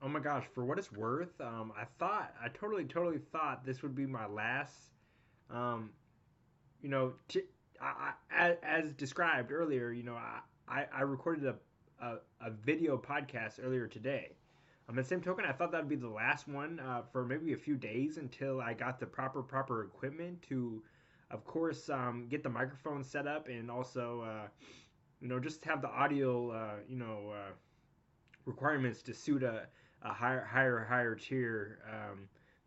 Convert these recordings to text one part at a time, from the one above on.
Oh my gosh, for what it's worth, I totally thought this would be my last, um, you know, as described earlier, I recorded a video podcast earlier today. At the same token, I thought that would be the last one for maybe a few days until I got the proper equipment to, of course, get the microphone set up and also, just have the audio, requirements to suit a higher tier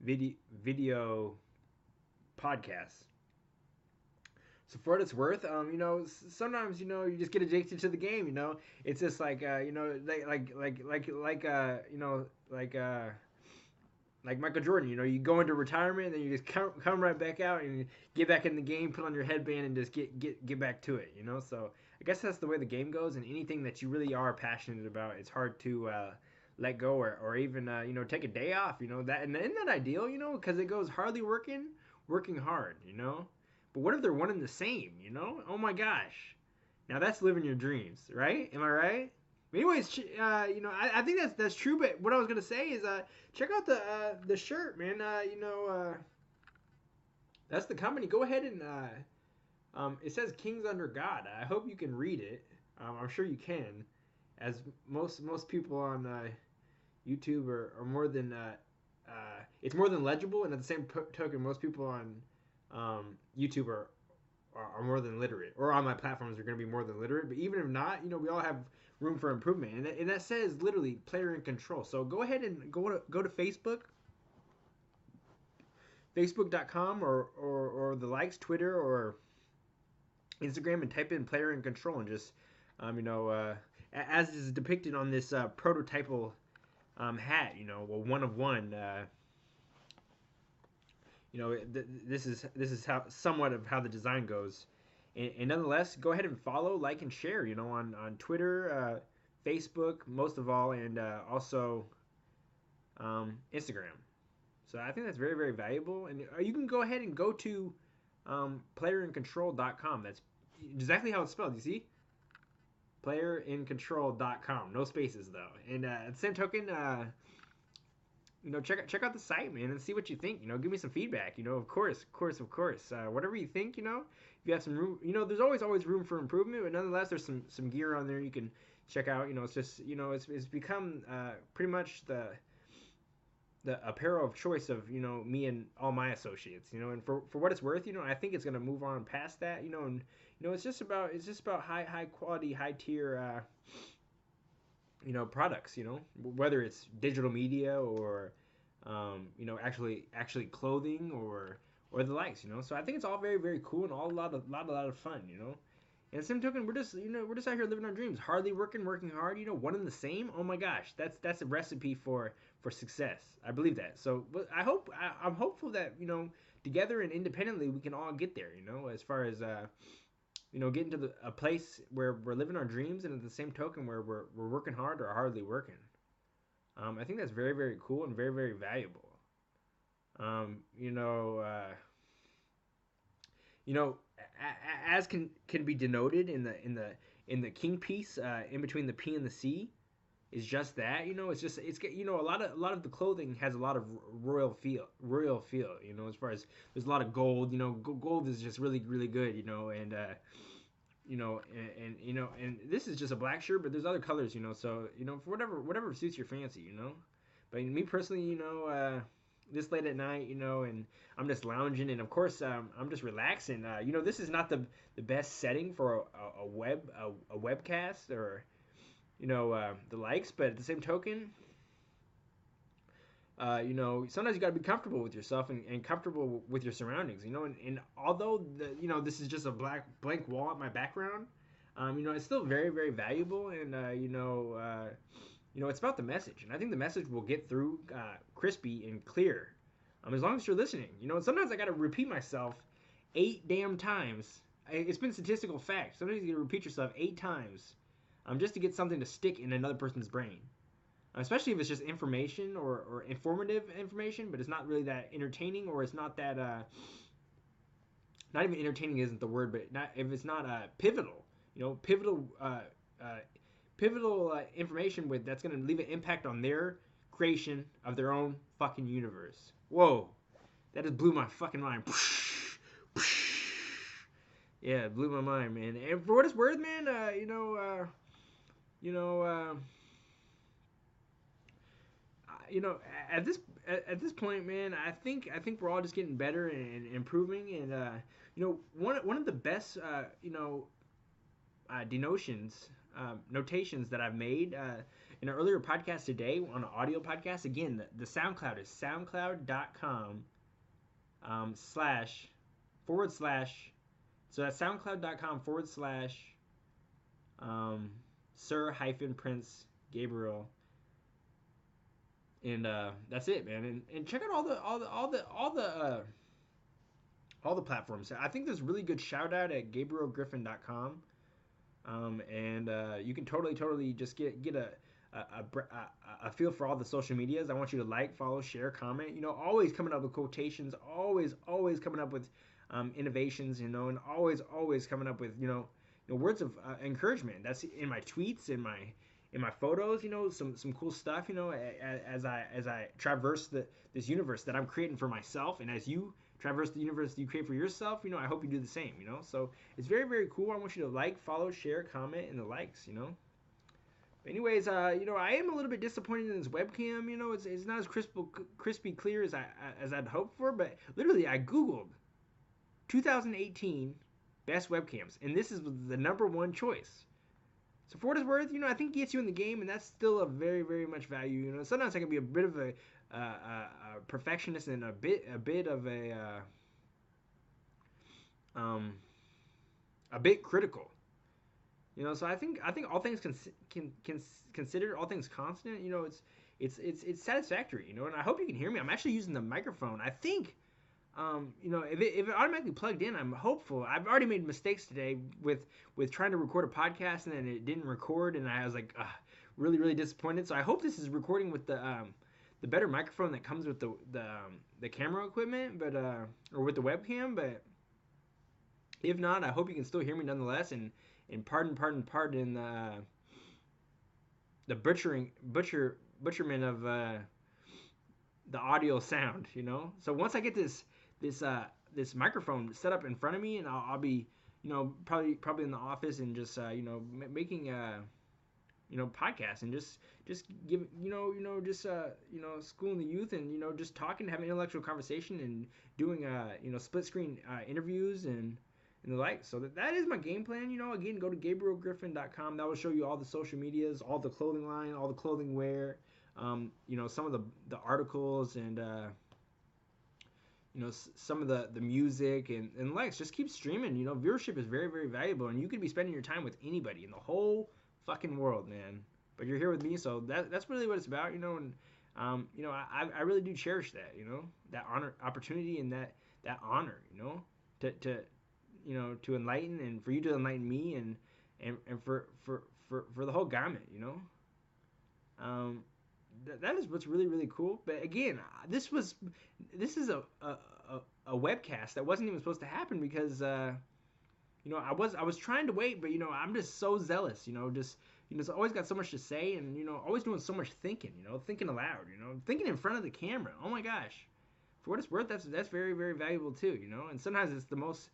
video podcast. So for what it's worth, sometimes you just get addicted to the game. It's just like like Michael Jordan. You go into retirement, and then you just come right back out and get back in the game, put on your headband, and just get back to it. So I guess that's the way the game goes. And anything that you really are passionate about, it's hard to let go or even take a day off. That and isn't that ideal? Because it goes hardly working hard. But what if they're one and the same? Oh my gosh. Now that's living your dreams, right? Am I right? Anyways, I think that's true. But what I was gonna say is, check out the shirt, man. That's the company. Go ahead and it says Kings Under God. I hope you can read it. I'm sure you can, as most people on YouTube are more than it's more than legible, and at the same token, most people on YouTube are more than literate, or on my platforms are going to be more than literate. But even if not, we all have room for improvement, and that says literally player in control. So go ahead and go to Facebook.com or the likes, Twitter or Instagram, and type in player in control, and just as is depicted on this prototypal hat, one of one. This is how somewhat of how the design goes, and nonetheless, go ahead and follow, like, and share. On Twitter, Facebook, most of all, and also Instagram. So I think that's very very valuable, and you can go ahead and go to playerincontrol.com. That's exactly how it's spelled. You see, playerincontrol.com. No spaces though. And at the same token, check out the site, man, and see what you think. Give me some feedback. Of course. Whatever you think, if you have some room, there's always room for improvement. But nonetheless, there's some gear on there you can check out. It's just it's become pretty much the apparel of choice of me and all my associates. And for what it's worth, I think it's gonna move on past that. And it's just about high quality, high tier. Products, whether it's digital media or actually clothing or the likes. So I think it's all very very cool and all a lot of fun. And at the same token, we're just out here living our dreams, hardly working hard. One and the same. Oh my gosh, that's a recipe for success. I believe that. So I'm hopeful that together and independently we can all get there. As far as getting to a place where we're living our dreams, and at the same token where we're working hard or hardly working. I think that's very very cool and very very valuable. Um, you know, uh, as can be denoted in the king piece in between the P and the C, is just that. A lot of the clothing has a lot of royal feel. As far as there's a lot of gold. Gold is just really really good. And and this is just a black shirt, but there's other colors. So for whatever suits your fancy. But me personally, this late at night, and I'm just lounging, and of course, I'm just relaxing. This is not the best setting for a webcast or the likes, but at the same token, sometimes you got to be comfortable with yourself and comfortable with your surroundings. And although this is just a blank wall at my background, it's still very very valuable, and it's about the message, and I think the message will get through crispy and clear, as long as you're listening. And sometimes I got to repeat myself 8 damn times. It's been statistical fact. Sometimes you got to repeat yourself 8 times, just to get something to stick in another person's brain. Especially if it's just information or informative information, but it's not really that entertaining, or it's not that not even entertaining isn't the word, but not if it's not pivotal. Pivotal information that's going to leave an impact on their creation of their own fucking universe. Whoa, that just blew my fucking mind. Yeah, it blew my mind, man. And for what it's worth, man, you know, uh, you know, at this point, man, I think we're all just getting better and improving, and one of the best notations that I've made in an earlier podcast today on an audio podcast. Again, the SoundCloud is soundcloud.com slash forward slash. So that's soundcloud.com forward slash Sir hyphen Prince Gabriel. And that's it, man. And check out all the platforms. I think there's a really good shout out at GabrielGriffin.com. And you can totally just get a feel for all the social medias. I want you to like, follow, share, comment. Always coming up with quotations. Always coming up with innovations. And always coming up with words of encouragement. That's in my tweets, in my photos. Some cool stuff. As I traverse this universe that I'm creating for myself, and as you traverse the universe you create for yourself, I hope you do the same, so it's very, very cool. I want you to like, follow, share, comment, and the likes. But anyways, I am a little bit disappointed in this webcam. It's not as crispy clear as I'd hoped for, but literally I googled 2018 best webcams, and this is the number one choice. So for what it's worth, I think it gets you in the game, and that's still a very, very much value. Sometimes I can be a bit of a perfectionist and a bit of a bit critical. So I think all things considered, all things constant, it's satisfactory. And I hope you can hear me. I'm actually using the microphone. I think. If it automatically plugged in, I'm hopeful. I've already made mistakes today with trying to record a podcast, and then it didn't record, and I was like, really, really disappointed. So I hope this is recording with the better microphone that comes with the camera equipment, but or with the webcam. But if not, I hope you can still hear me nonetheless. And pardon the butcherment of the audio sound. So once I get this microphone set up in front of me, and I'll be probably in the office and just making podcasts and just give schooling the youth, and just talking, having intellectual conversation, and doing split screen interviews and the like. So that is my game plan. Again, go to GabrielGriffin.com. That will show you all the social medias, all the clothing line, all the clothing wear, some of the articles, and some of the music and likes. Just keep streaming. Viewership is very, very valuable, and you could be spending your time with anybody in the whole fucking world, man. But you're here with me, so that's really what it's about. And I really do cherish that. That honor, opportunity, and that honor. To enlighten, and for you to enlighten me, and for the whole gamut. That is what's really, really cool. But again, this is a webcast that wasn't even supposed to happen, because I was trying to wait, but I'm just so zealous. Just always got so much to say, and always doing so much thinking. Thinking aloud. Thinking in front of the camera. Oh my gosh, for what it's worth, that's very, very valuable too. And sometimes it's the most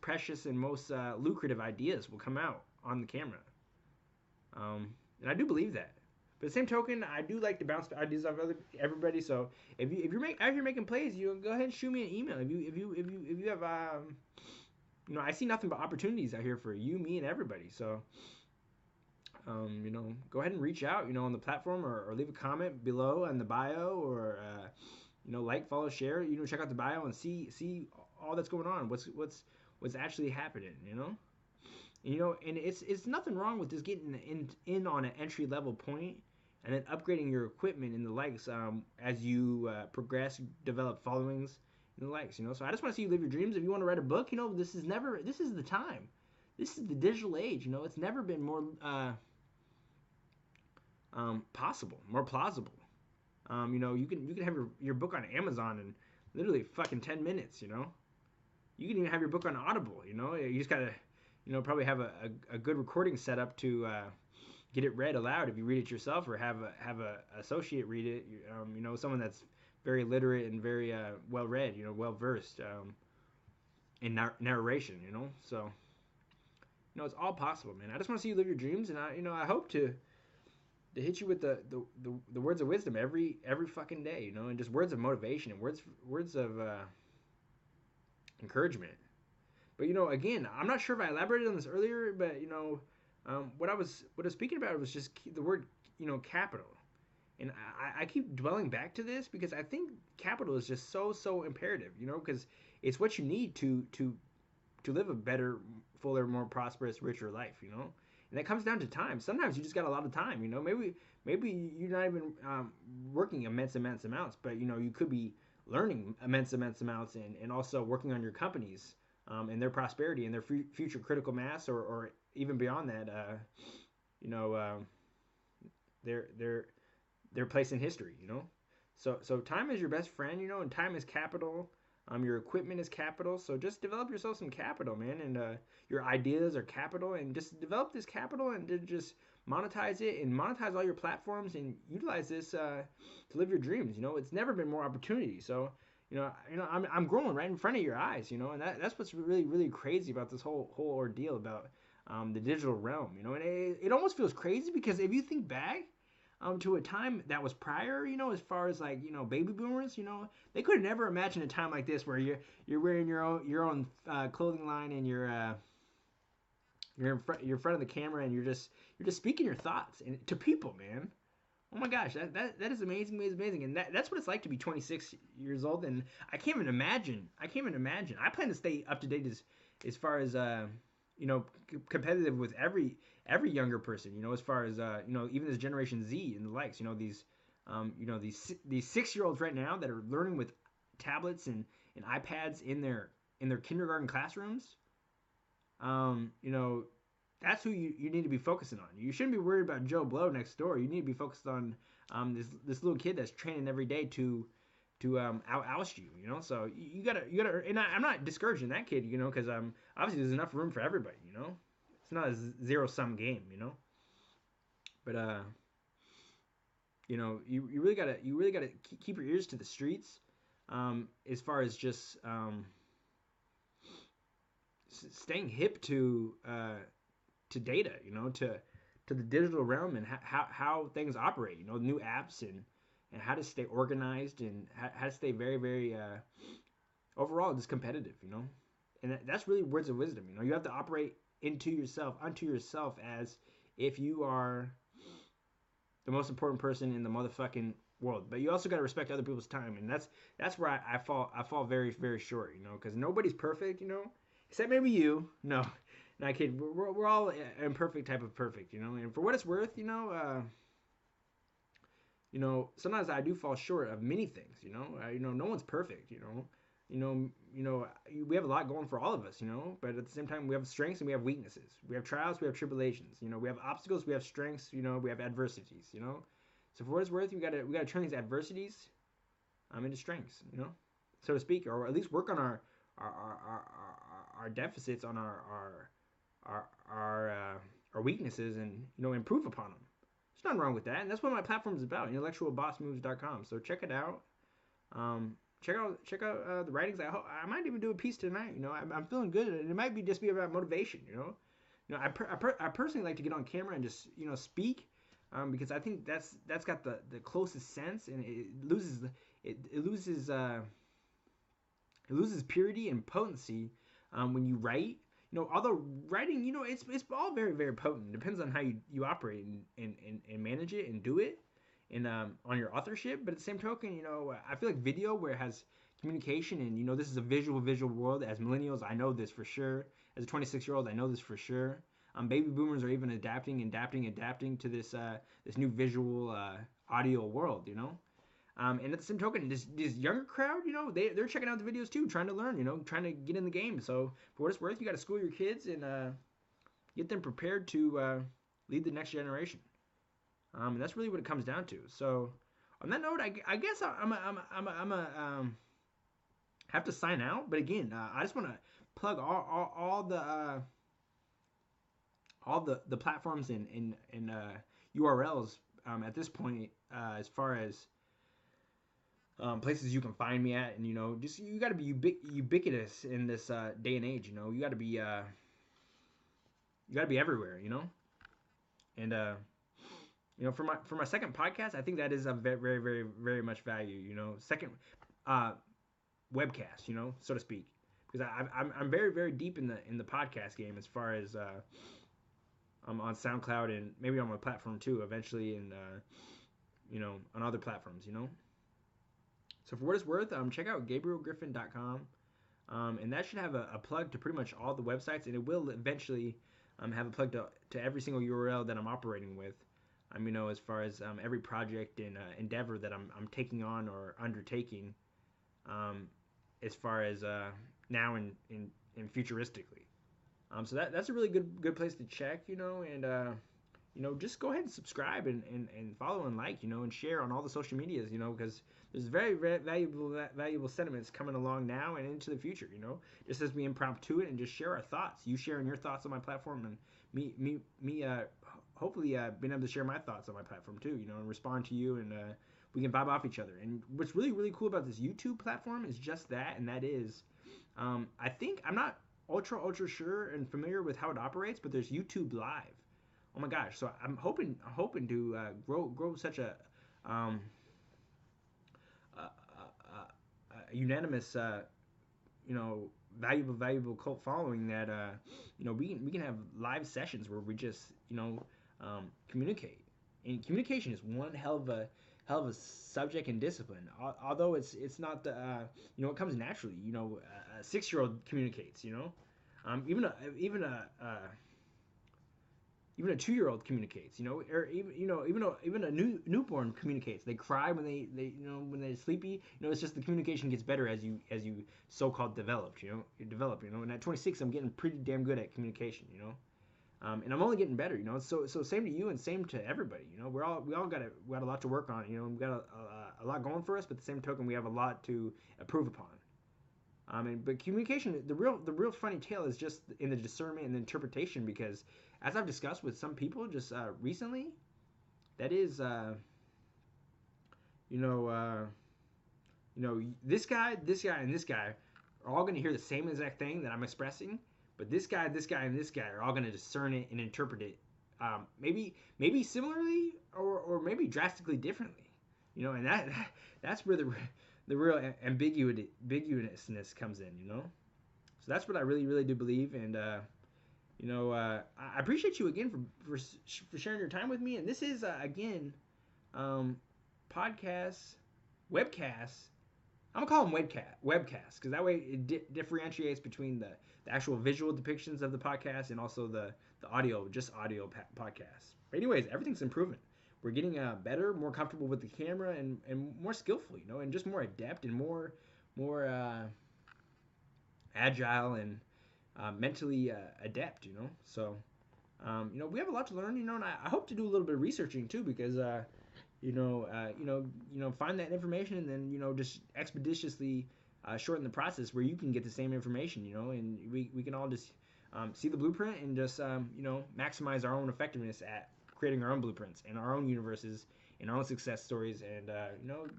precious and most lucrative ideas will come out on the camera. And I do believe that. But at the same token, I do like to bounce ideas off everybody. So if you're out here making plays, go ahead and shoot me an email. If you have I see nothing but opportunities out here for you, me, and everybody. So go ahead and reach out, on the platform, or leave a comment below in the bio, or like, follow, share. Check out the bio and see all that's going on. What's actually happening. And it's nothing wrong with just getting in on an entry level point, and then upgrading your equipment and the likes as you progress, develop followings and the likes. So I just want to see you live your dreams. If you want to write a book, this is the time. This is the digital age. It's never been more possible, more plausible. You can have your book on Amazon in literally fucking 10 minutes. You can even have your book on Audible. You just gotta probably have a good recording setup to get it read aloud if you read it yourself, or have a associate read it. You know, someone that's very literate and very well read. You know, well versed in narration. You know, so you know it's all possible, man. I just want to see you live your dreams, and I hope to hit you with the words of wisdom every fucking day. You know, and just words of motivation and words of encouragement. But you know, again, I'm not sure if I elaborated on this earlier, but you know, what I was speaking about was just the word, you know, capital, and I keep dwelling back to this because I think capital is just so imperative, you know, because it's what you need to live a better, fuller, more prosperous, richer life, you know, and that comes down to time. Sometimes you just got a lot of time, you know, maybe you're not even working immense amounts, but you know, you could be learning immense amounts and also working on your companies and their prosperity and their future critical mass, or even beyond that, you know, their place in history, you know. So time is your best friend, you know, and time is capital. Your equipment is capital, so just develop yourself some capital, man, and your ideas are capital, and just develop this capital and just monetize it and monetize all your platforms and utilize this to live your dreams. You know, it's never been more opportunity. So I'm growing right in front of your eyes, you know, and that's what's really crazy about this whole ordeal about the digital realm, you know, and it almost feels crazy because if you think back to a time that was prior, you know, as far as like, you know, baby boomers, you know, they could never imagine a time like this where you're wearing your own clothing line and you're in front of the camera and you're just speaking your thoughts and to people, man. Oh my gosh, that is amazing, and that's what it's like to be 26 years old, and I can't even imagine. I plan to stay up to date as far as you know, competitive with every younger person. You know, as far as you know, even this Generation Z and the likes. You know, these 6-year-olds right now that are learning with tablets and iPads in their kindergarten classrooms. You know, that's who you need to be focusing on. You shouldn't be worried about Joe Blow next door. You need to be focused on this little kid that's training every day to oust you. You know, so you gotta. And I'm not discouraging that kid. You know, because obviously there's enough room for everybody. You know, it's not a zero-sum game. You know, but you know, you really gotta keep your ears to the streets. As far as just staying hip to data, you know, to the digital realm and how things operate, you know, new apps and how to stay organized and how to stay very overall just competitive, you know, and that's really words of wisdom. You know, you have to operate unto yourself as if you are the most important person in the motherfucking world, but you also got to respect other people's time, and that's where I fall very short, you know, because nobody's perfect, you know, except maybe you. No, not kidding. We're all imperfect type of perfect, you know. And for what it's worth, you know, sometimes I do fall short of many things, you know. You know, no one's perfect, you know. We have a lot going for all of us, you know. But at the same time, we have strengths and we have weaknesses. We have trials, we have tribulations. You know, we have obstacles, we have strengths. You know, we have adversities. You know. So for what it's worth, we gotta turn these adversities into strengths, you know, so to speak, or at least work on our deficits, on our weaknesses, and you know, improve upon them. There's nothing wrong with that, and that's what my platform is about, intellectualbossmoves.com. So check it out. Check out the writings. I might even do a piece tonight. You know, I'm feeling good, and it might be about motivation. I personally like to get on camera and just speak, because I think that's got the closest sense, and it loses purity and potency when you write. You know, although writing, you know, it's all very potent. It depends on how you operate and manage it and do it, and on your authorship. But at the same token, you know, I feel like video, where it has communication, and you know, this is a visual world. As millennials, I know this for sure. As a 26-year-old, I know this for sure. Baby boomers are even adapting to this new visual audio world, you know. And at the same token, this younger crowd, you know, they're checking out the videos too, trying to learn, you know, trying to get in the game. So for what it's worth, you got to school your kids and get them prepared to lead the next generation. And that's really what it comes down to. So on that note, I guess I'm have to sign out. But again, I just want to plug all all the platforms and URLs at this point, as far as places you can find me at, and just you got to be ubiquitous in this day and age. You got to be everywhere. And for my second podcast, I think that is a very very very very much value. Second uh, webcast, so to speak, because I'm very very deep in the podcast game as far as I'm on SoundCloud and maybe on my platform too eventually, and on other platforms. So for what it's worth, check out GabrielGriffin.com, and that should have a plug to pretty much all the websites, and it will eventually have a plug to every single URL that I'm operating with. As far as every project and endeavor that I'm taking on or undertaking, as far as now and futuristically. So that's a really good place to check, and just go ahead and subscribe and follow and like, and share on all the social medias, because there's very, very valuable sentiments coming along now and into the future, just as we impromptu it and just share our thoughts. You sharing your thoughts on my platform, and me hopefully being able to share my thoughts on my platform too, and respond to you, and we can vibe off each other. And what's really, really cool about this YouTube platform is just that, and that is, I think, I'm not ultra sure and familiar with how it operates, but there's YouTube Live. Oh my gosh! So I'm hoping to grow such a unanimous, valuable cult following that we can have live sessions where we just communicate. And communication is one hell of a subject and discipline. Although it's not the it comes naturally. A 6-year-old communicates. Even a 2-year-old communicates, or even a newborn communicates. They cry when when they're sleepy. It's just the communication gets better as you so-called develop. And at 26, I'm getting pretty damn good at communication. And I'm only getting better. So same to you and same to everybody. We all got a lot to work on. We've got a lot going for us, but at the same token, we have a lot to improve upon. But communication, the real funny tale is just in the discernment and the interpretation, because as I've discussed with some people just recently, that is, this guy, and this guy are all going to hear the same exact thing that I'm expressing, but this guy, and this guy are all going to discern it and interpret it, maybe similarly or maybe drastically differently, and that's where the real ambiguousness comes in, So that's what I really, really do believe, and I appreciate you again for sharing your time with me. And this is again, podcasts, webcasts. I'm gonna call them webcasts, because that way it differentiates between the actual visual depictions of the podcast and also the audio podcasts. But anyways, everything's improving. We're getting better, more comfortable with the camera, and more skillful, and just more adept and more agile and mentally adept, So, we have a lot to learn, and I hope to do a little bit of researching too, because find that information and then just expeditiously shorten the process where you can get the same information, and we can all just see the blueprint and just maximize our own effectiveness at creating our own blueprints and our own universes and our own success stories, and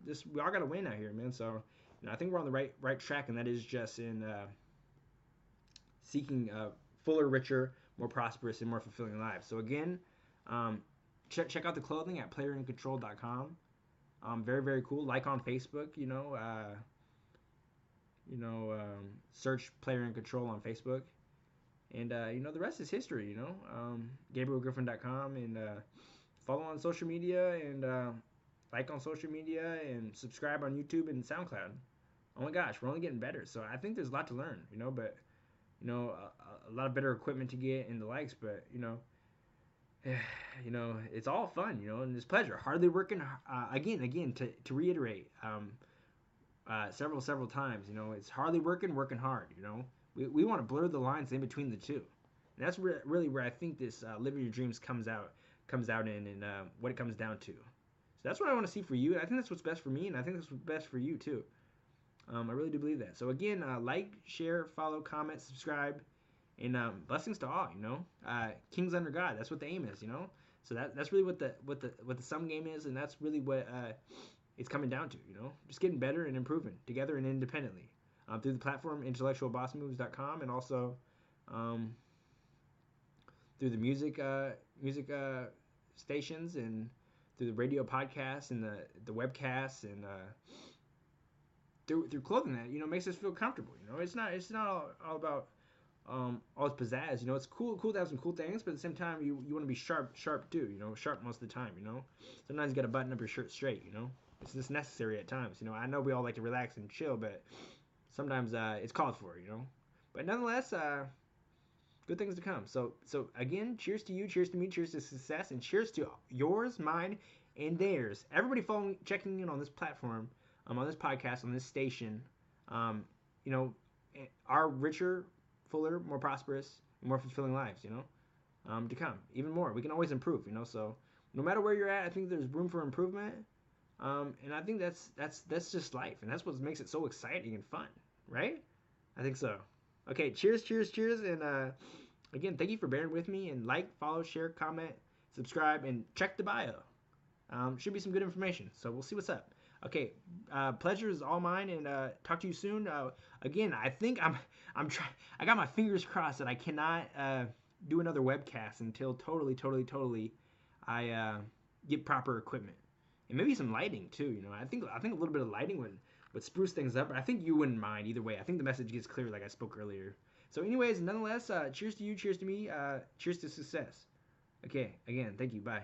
just we all got to win out here, man. So I think we're on the right track, and that is just in seeking fuller, richer, more prosperous, and more fulfilling lives. So again, check out the clothing at playerincontrol.com. Very, very cool. Like on Facebook, search Player in Control on Facebook. And, the rest is history, GabrielGriffin.com, and follow on social media, and like on social media, and subscribe on YouTube and SoundCloud. Oh my gosh, we're only getting better. So I think there's a lot to learn, but, a lot of better equipment to get and the likes, but, it's all fun, and it's pleasure. Hardly working, again, to reiterate, several times, it's hardly working hard, We want to blur the lines in between the two. And that's really where I think this living your dreams comes out in, and what it comes down to. So that's what I want to see for you, and I think that's what's best for me, and I think that's what's best for you too. I really do believe that. So again, like, share, follow, comment, subscribe, And blessings to all, kings under God. That's what the aim is, So that's really what the sum game is, and that's really what it's coming down to, just getting better and improving together and independently through the platform intellectualbossmoves.com, and also through the music stations, and through the radio podcasts and the webcasts, and through clothing that makes us feel comfortable. It's not all about all this pizzazz. It's cool to have some cool things, but at the same time you want to be sharp too. Sharp most of the time. Sometimes you got to button up your shirt straight. It's just necessary at times. I know we all like to relax and chill, but sometimes it's called for. But nonetheless, good things to come. So again, cheers to you, cheers to me, cheers to success, and cheers to yours, mine, and theirs. Everybody checking in on this platform, on this podcast, on this station. Our richer, fuller, more prosperous, and more fulfilling lives. To come, even more. We can always improve. So no matter where you're at, I think there's room for improvement. And I think that's just life, and that's what makes it so exciting and fun, right? I think so. Okay, cheers, and again, thank you for bearing with me, and like, follow, share, comment, subscribe, and check the bio. Should be some good information, so we'll see what's up. Okay, pleasure is all mine, and talk to you soon. Again, I think I got my fingers crossed that I cannot do another webcast until totally I get proper equipment, and maybe some lighting too. I think a little bit of lighting would spruce things up, but I think you wouldn't mind either way. I think the message gets clear, like I spoke earlier. So anyways, nonetheless, cheers to you, cheers to me, cheers to success. Okay, again, thank you, bye.